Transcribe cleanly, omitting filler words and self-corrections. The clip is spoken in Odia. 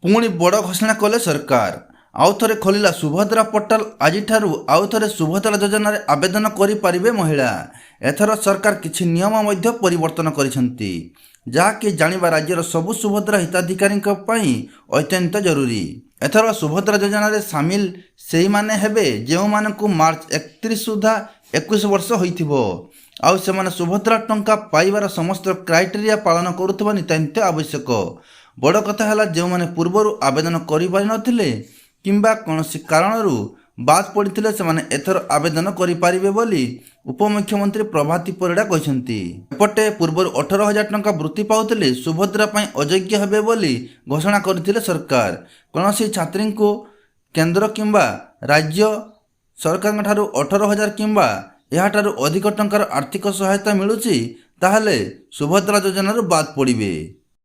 ପୁଣି ବଡ଼ ଘୋଷଣା କଲେ ସରକାର। ଆଉ ଥରେ ଖୋଲିଲା ସୁଭଦ୍ରା ପୋର୍ଟାଲ। ଆଜିଠାରୁ ଆଉ ଥରେ ସୁଭଦ୍ରା ଯୋଜନାରେ ଆବେଦନ କରିପାରିବେ ମହିଳା। ଏଥର ସରକାର କିଛି ନିୟମ ମଧ୍ୟ ପରିବର୍ତ୍ତନ କରିଛନ୍ତି, ଯାହାକି ଜାଣିବା ରାଜ୍ୟର ସବୁ ସୁଭଦ୍ରା ହିତାଧିକାରୀଙ୍କ ପାଇଁ ଅତ୍ୟନ୍ତ ଜରୁରୀ। ଏଥର ସୁଭଦ୍ରା ଯୋଜନାରେ ସାମିଲ ସେହିମାନେ ହେବେ ଯେଉଁମାନଙ୍କୁ ମାର୍ଚ୍ଚ 31 ସୁଦ୍ଧା 21 ବର୍ଷ ହୋଇଥିବ, ଆଉ ସେମାନେ ସୁଭଦ୍ରା ଟଙ୍କା ପାଇବାର ସମସ୍ତ କ୍ରାଇଟେରିଆ ପାଳନ କରୁଥିବା ନିତାନ୍ତ ଆବଶ୍ୟକ। ବଡ଼ କଥା ହେଲା, ଯେଉଁମାନେ ପୂର୍ବରୁ ଆବେଦନ କରିପାରିନଥିଲେ କିମ୍ବା କୌଣସି କାରଣରୁ ବାଦ୍ ପଡ଼ିଥିଲେ ସେମାନେ ଏଥର ଆବେଦନ କରିପାରିବେ ବୋଲି ଉପମୁଖ୍ୟମନ୍ତ୍ରୀ ପ୍ରଭାତୀ ପରିଡ଼ା କହିଛନ୍ତି। ଏପଟେ ପୂର୍ବରୁ 18,000 ଟଙ୍କା ବୃତ୍ତି ପାଉଥିଲେ ସୁଭଦ୍ରା ପାଇଁ ଅଯୋଗ୍ୟ ହେବେ ବୋଲି ଘୋଷଣା କରିଥିଲେ ସରକାର। କୌଣସି ଛାତ୍ରୀଙ୍କୁ କେନ୍ଦ୍ର କିମ୍ବା ରାଜ୍ୟ ସରକାରଙ୍କଠାରୁ 18,000 କିମ୍ବା ଏହାଠାରୁ ଅଧିକ ଟଙ୍କାର ଆର୍ଥିକ ସହାୟତା ମିଳୁଛି, ତାହେଲେ ସୁଭଦ୍ରା ଯୋଜନାରୁ ବାଦ୍ ପଡ଼ିବେ।